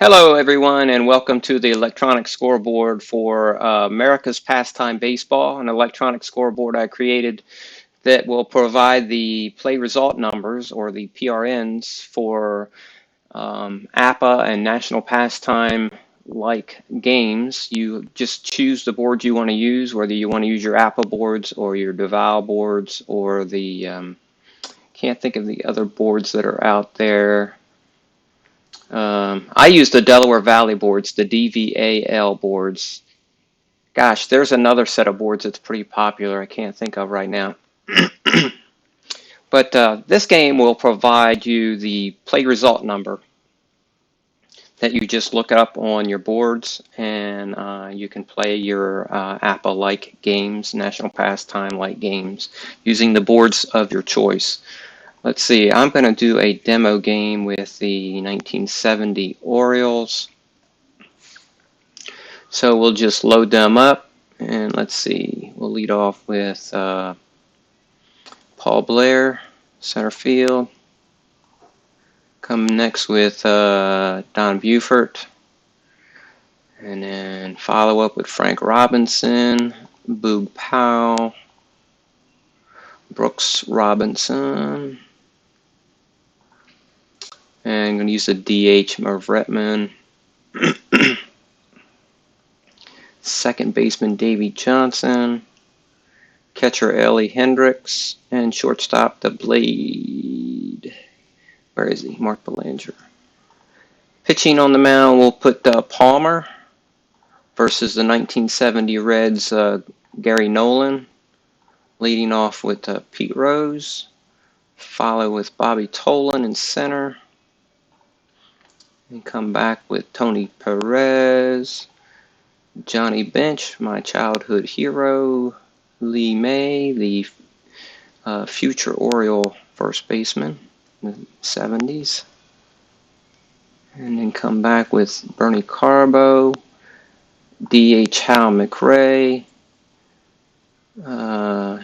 Hello, everyone, and welcome to the electronic scoreboard for America's Pastime Baseball, an electronic scoreboard I created that will provide the play result numbers, or the PRNs, for APA and National Pastime like games. You just choose the board you want to use, whether you want to use your APA boards or your Deval boards or the, can't think of the other boards that are out there. I use the Delaware Valley boards, the DVAL boards. Gosh, there's another set of boards that's pretty popular I can't think of right now. But this game will provide you the play result number that you just look up on your boards, and you can play your APA-like games, National Pastime-like games, using the boards of your choice. Let's see, I'm going to do a demo game with the 1970 Orioles. So we'll just load them up, and let's see, we'll lead off with Paul Blair, center field. Come next with Don Buford, and then follow up with Frank Robinson, Boog Powell, Brooks Robinson, and I'm going to use the DH Merv Retman. Second baseman Davey Johnson, catcher Ellie Hendricks, and shortstop the Blade. Where is he? Mark Belanger. Pitching on the mound, we'll put Palmer versus the 1970 Reds, Gary Nolan. Leading off with Pete Rose. Follow with Bobby Tolan in center. And come back with Tony Perez. Johnny Bench, my childhood hero. Lee May, the future Oriole first baseman in the 70s. And then come back with Bernie Carbo, DH Hal McRae,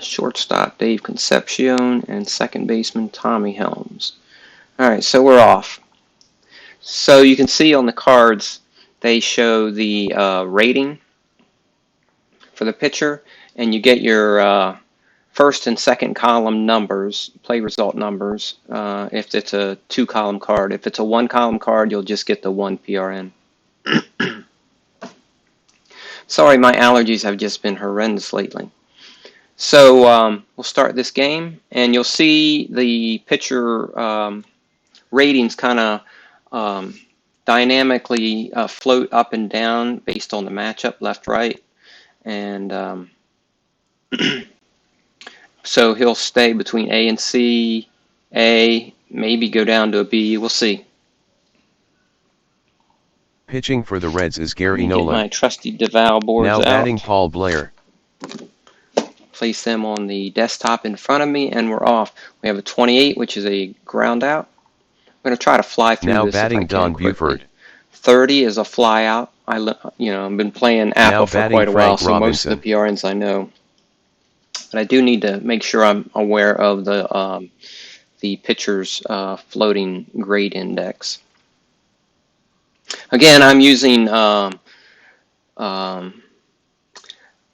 shortstop Dave Concepcion, and second baseman Tommy Helms. All right, so we're off. So you can see on the cards, they show the rating for the pitcher, and you get your first and second column numbers, play result numbers, if it's a 2-column card. If it's a 1-column card, you'll just get the 1 PRN. Sorry, my allergies have just been horrendous lately. So we'll start this game, and you'll see the pitcher ratings kind of dynamically float up and down based on the matchup, left, right, and so he'll stay between A and C, A, maybe go down to a B. We'll see. Pitching for the Reds is Gary Nolan. Get my trusty Deval boards now out. batting Paul Blair. Place them on the desktop in front of me, and we're off. We have a 28, which is a ground out. I'm going to try to fly through now this. Now batting if I Don can quickly. Buford. 30 is a fly out. I've been playing APA for quite a while, so most of the PRNs I know. But I do need to make sure I'm aware of the pitcher's floating grade index. Again, I'm using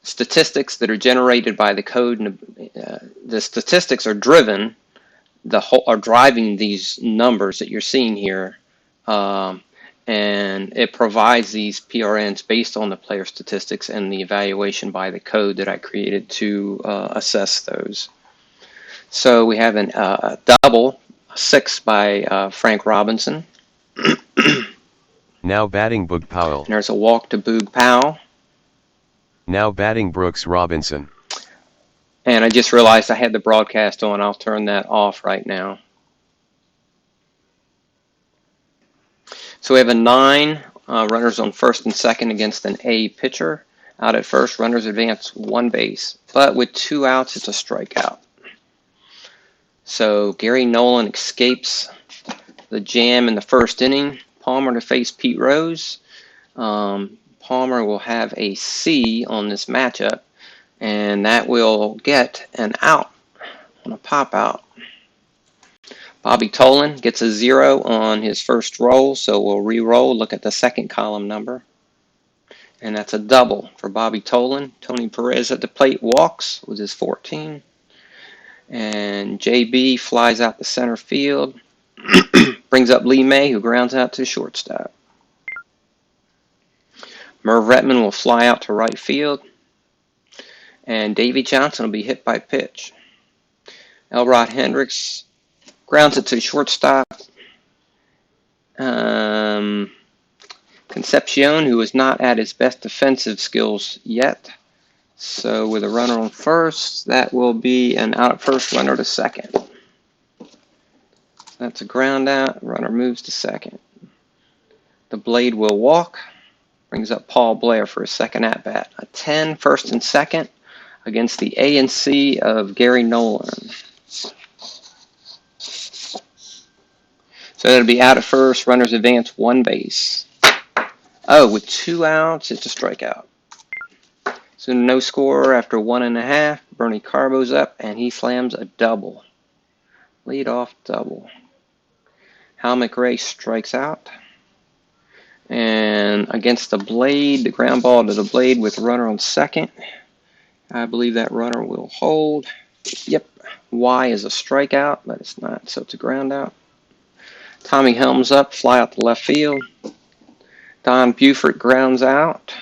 statistics that are generated by the code, and the statistics are driven, are driving these numbers that you're seeing here, and it provides these PRNs based on the player statistics and the evaluation by the code that I created to assess those. So we have a double, 6 by Frank Robinson. Now batting Boog Powell. And there's a walk to Boog Powell. Now batting Brooks Robinson. And I just realized I had the broadcast on. I'll turn that off right now. So we have a 9, runners on first and second against an A pitcher. Out at first, runners advance 1 base. But with 2 outs, it's a strikeout. So Gary Nolan escapes the jam in the first inning. Palmer to face Pete Rose. Palmer will have a C on this matchup, and that will get an out on a pop out. Bobby Tolan gets a 0 on his first roll, so we'll re-roll. Look at the second column number. And that's a double for Bobby Tolan. Tony Perez at the plate walks with his 14. And JB flies out to center field. Brings up Lee May, who grounds out to shortstop. Merv Retman will fly out to right field. And Davey Johnson will be hit by pitch. Elrod Hendricks grounds it to shortstop. Concepcion, who is not at his best defensive skills yet. So with a runner on first, that will be an out at first, runner to second. That's a ground out. Runner moves to second. The Blade will walk. Brings up Paul Blair for his second at bat. A 10, first and second against the A and C of Gary Nolan. So that'll be out at first. Runners advance one base. Oh, with 2 outs, it's a strikeout. So no score after 1.5. Bernie Carbo's up, and he slams a double. Leadoff double. Hal McRae strikes out. And against the Blade, the ground ball to the Blade with runner on second. I believe that runner will hold. Yep. Y is a strikeout, but it's not, so it's a ground out. Tommy Helms up, fly out to left field. Don Buford grounds out,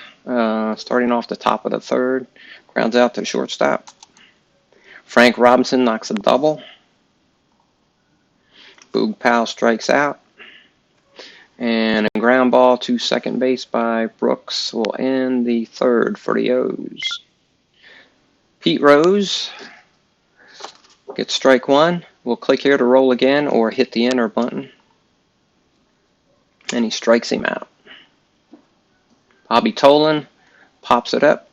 starting off the top of the third. Grounds out to shortstop. Frank Robinson knocks a double. Boog Powell strikes out. And a ground ball to second base by Brooks will end the third for the O's. Pete Rose gets strike one. We'll click here to roll again or hit the enter button. And he strikes him out. Bobby Tolan pops it up.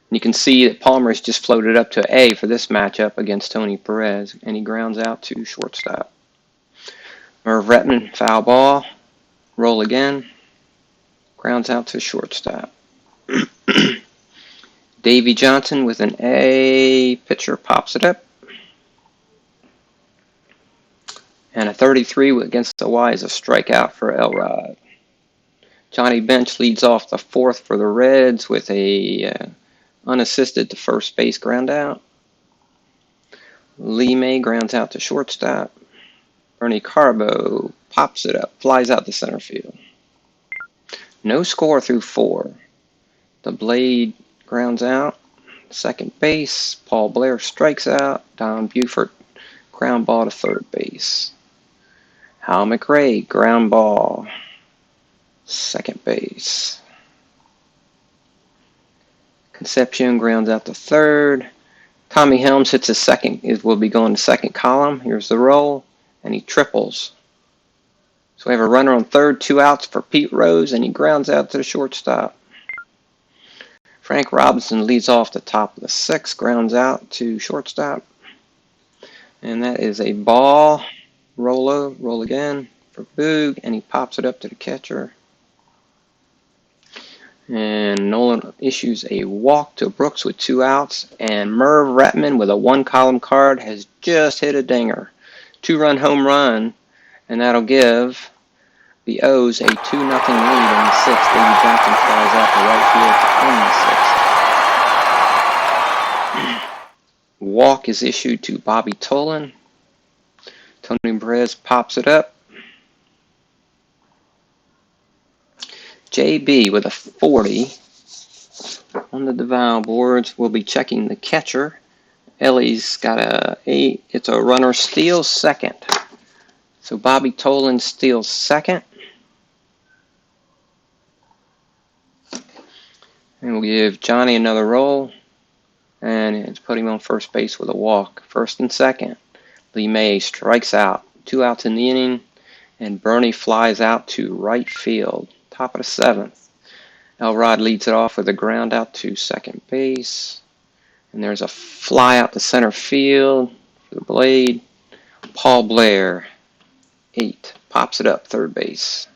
You can see that Palmer's just floated up to A for this matchup against Tony Perez, and he grounds out to shortstop. Merv Retman, foul ball. Roll again. Grounds out to shortstop. Davey Johnson with an A. Pitcher pops it up. And a 33 against the Y is a strikeout for Elrod. Johnny Bench leads off the fourth for the Reds with a unassisted to first base ground out. Lee May grounds out to shortstop. Bernie Carbo pops it up, flies out to center field. No score through 4. The Blade grounds out. Second base. Paul Blair strikes out. Don Buford ground ball to third base. Hal McRae ground ball. Second base. Concepcion grounds out to third. Tommy Helms hits his second. It will be going to second column. Here's the roll. And he triples. So we have a runner on third, 2 outs for Pete Rose, and he grounds out to the shortstop. Frank Robinson leads off the top of the 6th, grounds out to shortstop. And that is a ball. Roll again for Boog, and he pops it up to the catcher. And Nolan issues a walk to Brooks with 2 outs, and Merv Retman with a 1-column card has just hit a dinger. 2-run home run, and that'll give the O's a 2-0 lead in the 6th. Davey Johnson flies out to right field to end the 6th. Walk is issued to Bobby Tolan. Tony Perez pops it up. JB with a 40 on the Deval boards. We'll be checking the catcher. Ellie's got a 8. It's a runner steals second. So Bobby Tolan steals second. And we'll give Johnny another roll. And it's put him on first base with a walk. First and second. Lee May strikes out. 2 outs in the inning. And Bernie flies out to right field. Top of the 7th. Elrod leads it off with a ground out to second base. And there's a fly out to center field for the Blade. Paul Blair, 8, pops it up third base.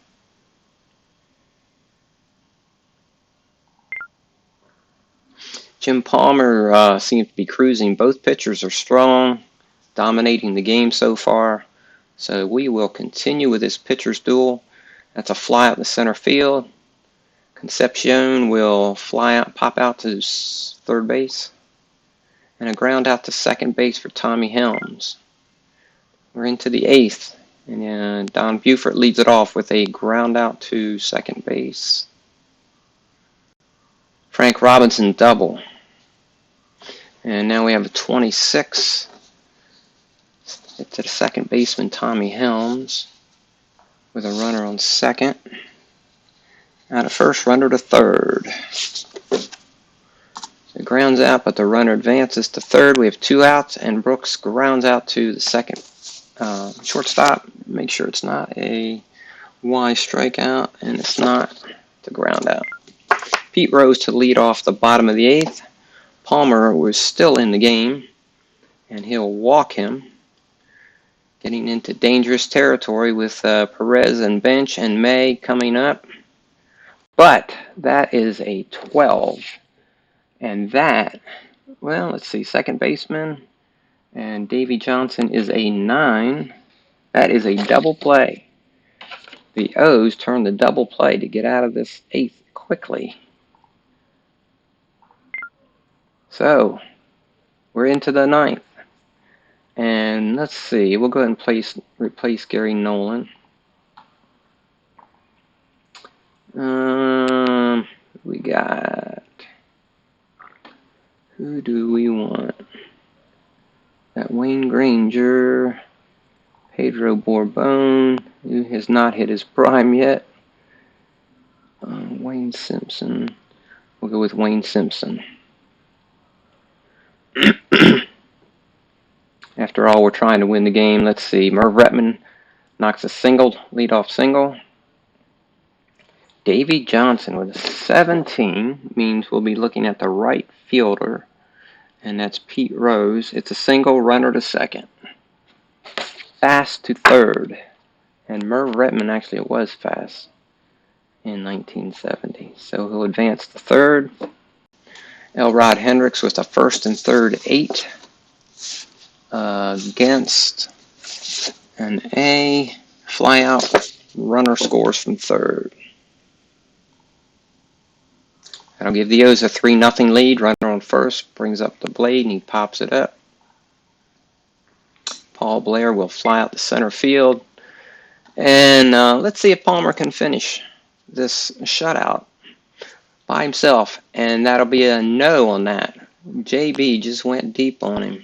Jim Palmer seems to be cruising. Both pitchers are strong. dominating the game so far. So we will continue with this pitcher's duel. That's a fly out the center field. Concepcion will fly out, pop out to third base. And a ground out to second base for Tommy Helms. We're into the eighth. And Don Buford leads it off with a ground out to second base. Frank Robinson double. And now we have a 26. Hit to the second baseman, Tommy Helms, with a runner on second. Out of first, runner to third. It grounds out, but the runner advances to third. We have 2 outs, and Brooks grounds out to the second shortstop. Make sure it's not a wide strikeout, and it's not the ground out. Pete Rose to lead off the bottom of the eighth. Palmer was still in the game, and he'll walk him. Getting into dangerous territory with Perez and Bench and May coming up. But that is a 12. And that, well, let's see, second baseman. And Davy Johnson is a 9. That is a double play. The O's turn the double play to get out of this eighth quickly. So, we're into the ninth. And let's see, we'll go ahead and replace Gary Nolan. We got, who do we want? Got Wayne Granger, Pedro Borbon, who has not hit his prime yet. Wayne Simpson. We'll go with Wayne Simpson. After all, we're trying to win the game. Let's see. Merv Retman knocks a single, leadoff single. Davy Johnson with a 17 means we'll be looking at the right fielder, and that's Pete Rose. It's a single, runner to second. Fast to third. And Merv Retman actually was fast in 1970. So he'll advance to third. Elrod Hendricks with the first and third 8. Against an A. Fly out. Runner scores from third. That'll give the O's a 3-0 lead. Runner on first brings up the blade and he pops it up. Paul Blair will fly out the center field. And let's see if Palmer can finish this shutout by himself. And that'll be a no on that. JB just went deep on him.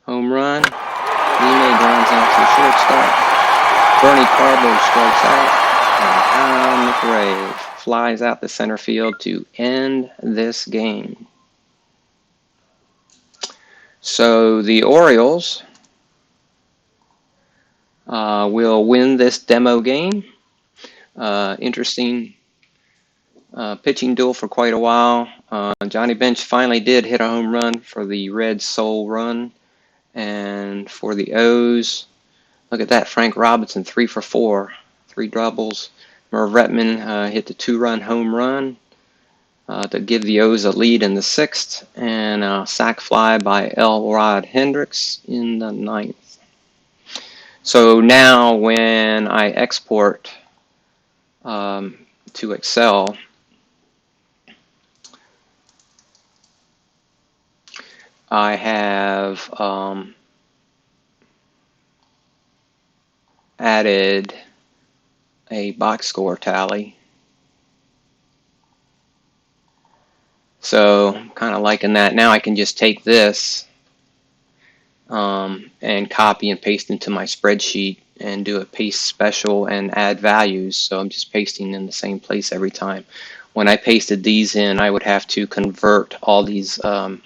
Home run. Ime grounds out to shortstop. Bernie Carbo strikes out. And Al McRae flies out the center field to end this game. So the Orioles will win this demo game. Interesting pitching duel for quite a while. Johnny Bench finally did hit a home run for the Red Soul run. And for the O's, look at that, Frank Robinson 3 for 4, 3 doubles. Merv Retman hit the 2-run home run to give the O's a lead in the 6th, and a sac fly by Elrod Hendricks in the 9th. So now when I export to Excel, I have added a box score tally. So I'm kind of liking that. Now I can just take this and copy and paste into my spreadsheet and do a paste special and add values. So I'm just pasting in the same place every time. When I pasted these in, I would have to convert all these letter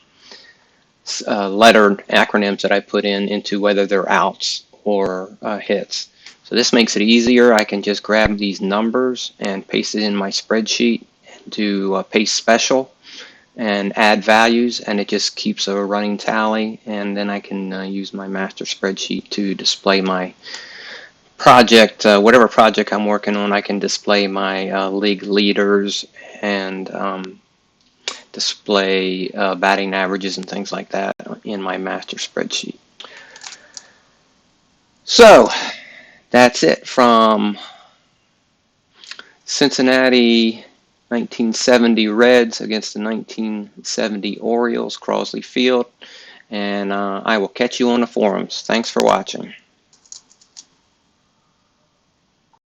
acronyms that I put in into whether they're outs or hits. So this makes it easier. I can just grab these numbers and paste it in my spreadsheet and do a paste special and add values, and it just keeps a running tally, and then I can use my master spreadsheet to display my project, whatever project I'm working on. I can display my league leaders and display batting averages and things like that in my master spreadsheet. So that's it from Cincinnati 1970 Reds against the 1970 Orioles, Crosley Field. And I will catch you on the forums. Thanks for watching.